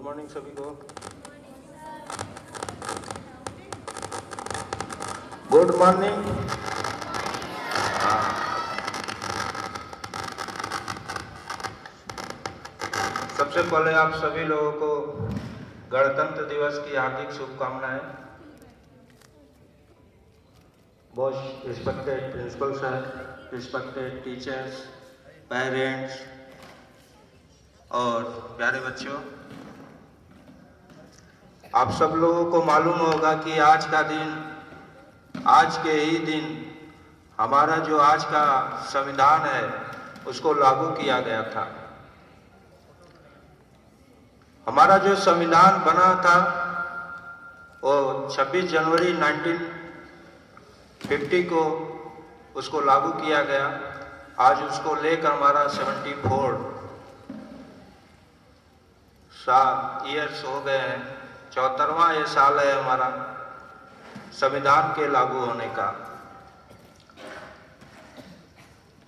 Morning सभी को। Good morning. सबसे पहले आप सभी लोगों को गणतंत्र दिवस की हार्दिक शुभकामनाएं। बहुत respected principal sir, respected teachers, parents और प्यारे बच्चों, आप सब लोगों को मालूम होगा कि आज का दिन, आज के ही दिन हमारा जो आज का संविधान है उसको लागू किया गया था। हमारा जो संविधान बना था वो 26 जनवरी 1950 को उसको लागू किया गया। आज उसको लेकर हमारा 74 ईयर्स हो गए हैं। 74वां ये साल है हमारा संविधान के लागू होने का।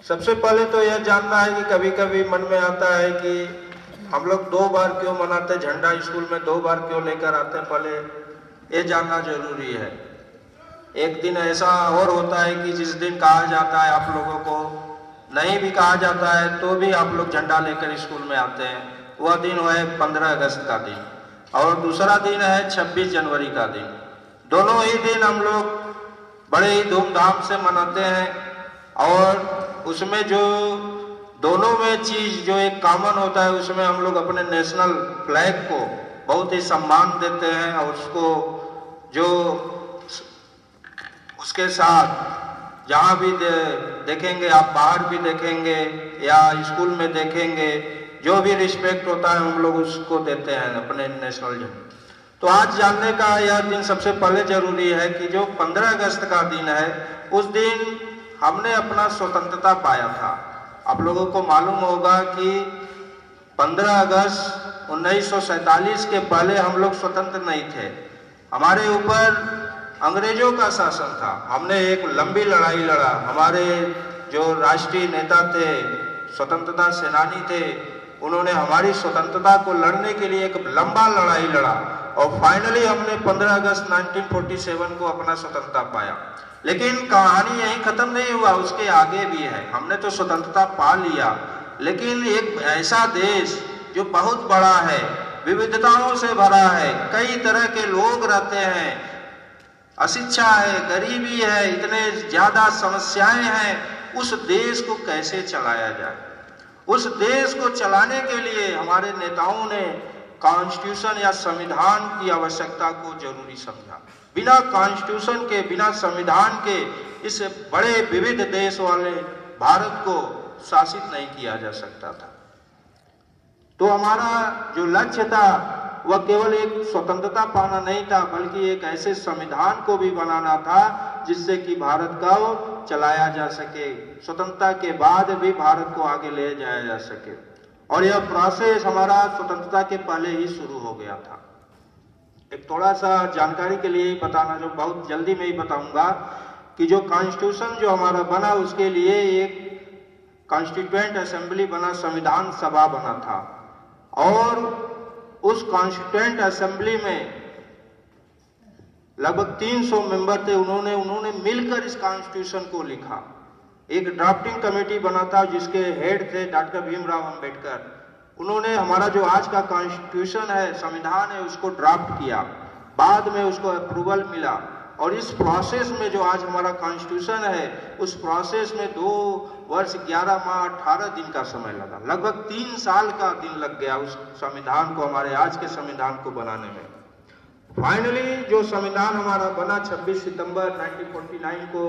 सबसे पहले तो यह जानना है कि कभी कभी मन में आता है कि हम लोग 2 बार क्यों मनाते, झंडा स्कूल में 2 बार क्यों लेकर आते हैं, पहले ये जानना जरूरी है। एक दिन ऐसा और होता है कि जिस दिन कहा जाता है आप लोगों को, नहीं भी कहा जाता है तो भी आप लोग झंडा लेकर स्कूल में आते हैं। वह दिन है 15 अगस्त का दिन और दूसरा दिन है 26 जनवरी का दिन। दोनों ही दिन हम लोग बड़े ही धूमधाम से मनाते हैं और उसमें जो दोनों में चीज जो एक कॉमन होता है, उसमें हम लोग अपने नेशनल फ्लैग को बहुत ही सम्मान देते हैं और उसको जो उसके साथ जहाँ भी देखेंगे, आप बाहर भी देखेंगे या स्कूल में देखेंगे, जो भी रिस्पेक्ट होता है हम लोग उसको देते हैं अपने नेशनल झंडे। तो आज जानने का यह दिन सबसे पहले जरूरी है कि जो 15 अगस्त का दिन है, उस दिन हमने अपना स्वतंत्रता पाया था। आप लोगों को मालूम होगा कि 15 अगस्त 1947 के पहले हम लोग स्वतंत्र नहीं थे। हमारे ऊपर अंग्रेजों का शासन था। हमने एक लंबी लड़ाई लड़ा। हमारे जो राष्ट्रीय नेता थे, स्वतंत्रता सेनानी थे, उन्होंने हमारी स्वतंत्रता को लड़ने के लिए एक लंबा लड़ाई लड़ा और फाइनली हमने 15 अगस्त 1947 को अपना स्वतंत्रता पाया। लेकिन कहानी यहीं खत्म नहीं हुआ, उसके आगे भी है। हमने तो स्वतंत्रता पा लिया, लेकिन एक ऐसा देश जो बहुत बड़ा है, विविधताओं से भरा है, कई तरह के लोग रहते हैं, अशिक्षा है, गरीबी है, इतने ज्यादा समस्याएं हैं, उस देश को कैसे चलाया जाए? उस देश को चलाने के लिए हमारे नेताओं ने कॉन्स्टिट्यूशन या संविधान की आवश्यकता को जरूरी समझा। बिना कॉन्स्टिट्यूशन के, बिना संविधान के इस बड़े विविध देश वाले भारत को शासित नहीं किया जा सकता था। तो हमारा जो लक्ष्य था वह केवल एक स्वतंत्रता पाना नहीं था, बल्कि एक ऐसे संविधान को भी बनाना था जिससे कि भारत को चलाया जा सके, स्वतंत्रता के बाद भी भारत को आगे ले जाया जा सके। और यह प्रोसेस हमारा स्वतंत्रता के पहले ही शुरू हो गया था। एक थोड़ा सा जानकारी के लिए बताना, जो बहुत जल्दी में ही बताऊंगा, कि जो कॉन्स्टिट्यूशन जो हमारा बना उसके लिए एक कॉन्स्टिट्यूएंट असेंबली बना, संविधान सभा बना था। और उस कॉन्स्टिट्यूएंट असेंबली में लगभग 300 मेंबर थे। उन्होंने मिलकर इस कॉन्स्टिट्यूशन को लिखा। एक ड्राफ्टिंग कमेटी बना था जिसके हेड थे डॉक्टर भीमराव अंबेडकर। उन्होंने हमारा जो आज का कॉन्स्टिट्यूशन है, संविधान है, उसको ड्राफ्ट किया। बाद में उसको अप्रूवल मिला और इस प्रोसेस में जो आज हमारा कॉन्स्टिट्यूशन है, उस प्रोसेस में 2 वर्ष 11 माह 18 दिन का समय लगा। लगभग 3 साल का दिन लग गया उस संविधान को, हमारे आज के संविधान को बनाने में। फाइनली जो संविधान हमारा बना 26 सितंबर 1949 को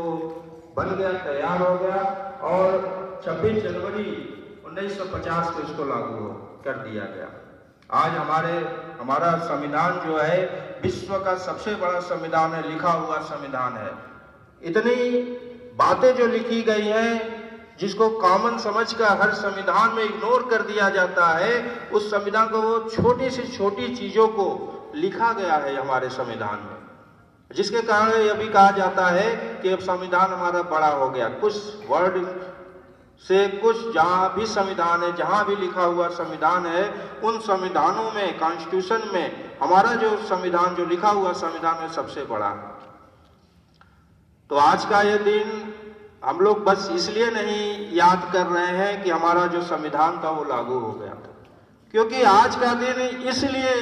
बन गया, तैयार हो गया और 26 जनवरी 1950 को इसको लागू कर दिया गया। आज हमारा संविधान जो है विश्व का सबसे बड़ा संविधान है, लिखा हुआ संविधान है। इतनी बातें जो लिखी गई हैं जिसको कॉमन समझकर हर संविधान में इग्नोर कर दिया जाता है, उस संविधान को, वो छोटी से छोटी चीजों को लिखा गया है हमारे संविधान में, जिसके कारण यह भी कहा जाता है कि अब संविधान हमारा बड़ा हो गया। कुछ वर्ड से कुछ जहाँ भी संविधान है, जहाँ भी लिखा हुआ संविधान है, उन संविधानों में, कॉन्स्टिट्यूशन में हमारा जो संविधान, जो लिखा हुआ संविधान में सबसे बड़ा है। तो आज का ये दिन हम लोग बस इसलिए नहीं याद कर रहे हैं कि हमारा जो संविधान था वो लागू हो गया था, क्योंकि आज का दिन इसलिए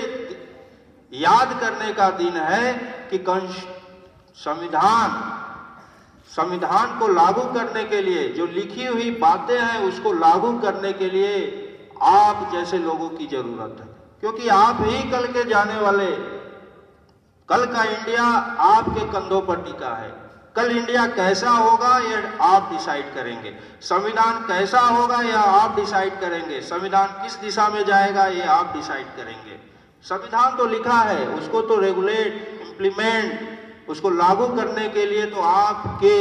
याद करने का दिन है कि संविधान को लागू करने के लिए, जो लिखी हुई बातें हैं उसको लागू करने के लिए आप जैसे लोगों की जरूरत है, क्योंकि आप ही कल के जाने वाले, कल का इंडिया आपके कंधों पर टिका है। कल इंडिया कैसा होगा ये आप डिसाइड करेंगे, संविधान कैसा होगा यह आप डिसाइड करेंगे, संविधान किस दिशा में जाएगा ये आप डिसाइड करेंगे। संविधान तो लिखा है, उसको तो रेगुलेट, इम्प्लीमेंट, उसको लागू करने के लिए तो आपके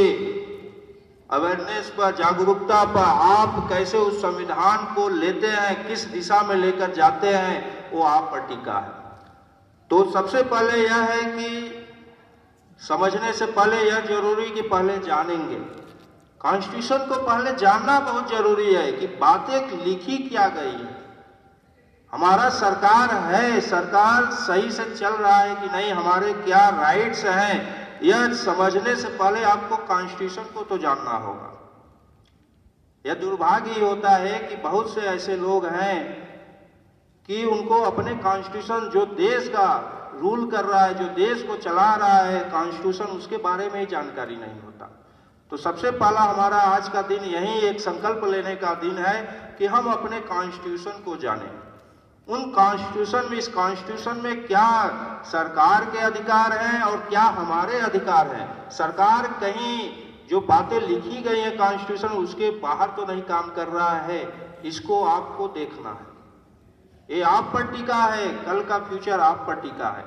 अवेयरनेस पर, जागरूकता पर, आप कैसे उस संविधान को लेते हैं, किस दिशा में लेकर जाते हैं, वो आप पर टिका है। तो सबसे पहले यह है कि समझने से पहले यह जरूरी कि पहले जानेंगे, कॉन्स्टिट्यूशन को पहले जानना बहुत जरूरी है कि बातें लिखी क्या गई है। हमारा सरकार है, सरकार सही से चल रहा है कि नहीं, हमारे क्या राइट्स हैं, यह समझने से पहले आपको कॉन्स्टिट्यूशन को तो जानना होगा। यह दुर्भाग्य ही होता है कि बहुत से ऐसे लोग हैं कि उनको अपने कॉन्स्टिट्यूशन, जो देश का रूल कर रहा है, जो देश को चला रहा है कॉन्स्टिट्यूशन, उसके बारे में ही जानकारी नहीं होता। तो सबसे पहला हमारा आज का दिन यही एक संकल्प लेने का दिन है कि हम अपने कॉन्स्टिट्यूशन को जानें। उन कॉन्स्टिट्यूशन में, इस कॉन्स्टिट्यूशन में क्या सरकार के अधिकार हैं और क्या हमारे अधिकार हैं। सरकार कहीं जो बातें लिखी गई हैं कॉन्स्टिट्यूशन, उसके बाहर तो नहीं काम कर रहा है, इसको आपको देखना है। ये आप पर टिका है, कल का फ्यूचर आप पर टिका है।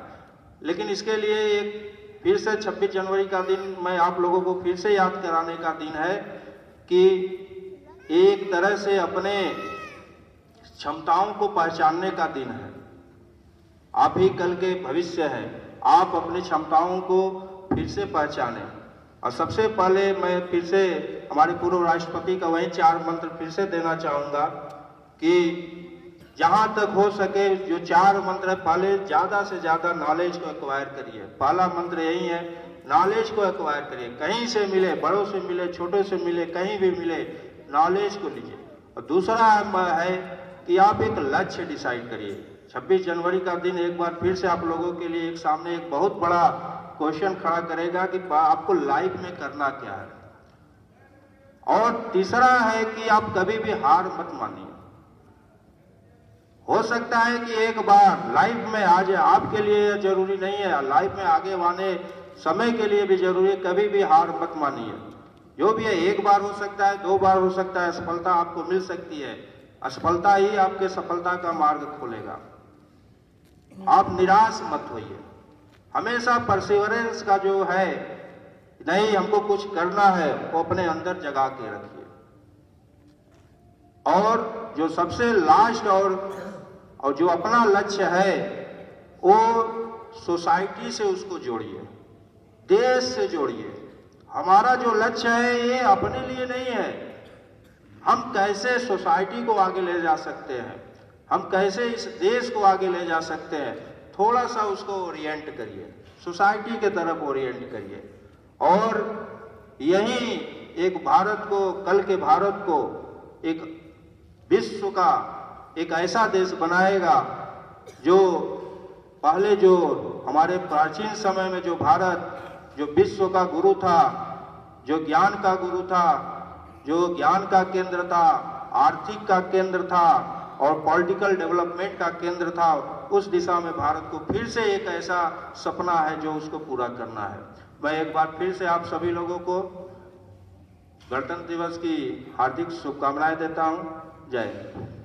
लेकिन इसके लिए एक फिर से 26 जनवरी का दिन मैं आप लोगों को फिर से याद कराने का दिन है कि एक तरह से अपने क्षमताओं को पहचानने का दिन है। आप ही कल के भविष्य हैं, आप अपनी क्षमताओं को फिर से पहचानें। और सबसे पहले मैं फिर से हमारे पूर्व राष्ट्रपति का वही 4 मंत्र फिर से देना चाहूँगा कि जहाँ तक हो सके जो 4 मंत्र है, पहले ज़्यादा से ज़्यादा नॉलेज को एक्वायर करिए। पहला मंत्र यही है, नॉलेज को एक्वायर करिए। कहीं से मिले, बड़ों से मिले, छोटे से मिले, कहीं भी मिले, नॉलेज को लीजिए। और दूसरा है कि आप एक लक्ष्य डिसाइड करिए। 26 जनवरी का दिन एक बार फिर से आप लोगों के लिए एक सामने एक बहुत बड़ा क्वेश्चन खड़ा करेगा कि आपको लाइफ में करना क्या है। और तीसरा है कि आप कभी भी हार मत मानिए। हो सकता है कि एक बार लाइफ में आ जाए, आपके लिए जरूरी नहीं है, लाइफ में आगे आने समय के लिए भी जरूरी है। कभी भी हार मत मानिए। जो भी है, एक बार हो सकता है, 2 बार हो सकता है, सफलता आपको मिल सकती है। असफलता ही आपके सफलता का मार्ग खोलेगा। आप निराश मत होइए। हमेशा परसिवरेंस का जो है, नहीं हमको कुछ करना है, वो अपने अंदर जगा के रखिए। और जो सबसे लास्ट और जो अपना लक्ष्य है, वो सोसाइटी से उसको जोड़िए, देश से जोड़िए। हमारा जो लक्ष्य है ये अपने लिए नहीं है, हम कैसे सोसाइटी को आगे ले जा सकते हैं, हम कैसे इस देश को आगे ले जा सकते हैं, थोड़ा सा उसको ओरिएंट करिए, सोसाइटी के तरफ ओरिएंट करिए। और यही एक भारत को, कल के भारत को एक विश्व का एक ऐसा देश बनाएगा जो पहले, जो हमारे प्राचीन समय में जो भारत, जो विश्व का गुरु था, जो ज्ञान का गुरु था, जो ज्ञान का केंद्र था, आर्थिक का केंद्र था और पॉलिटिकल डेवलपमेंट का केंद्र था, उस दिशा में भारत को फिर से एक ऐसा सपना है जो उसको पूरा करना है। मैं एक बार फिर से आप सभी लोगों को गणतंत्र दिवस की हार्दिक शुभकामनाएं देता हूं। जय हिंद।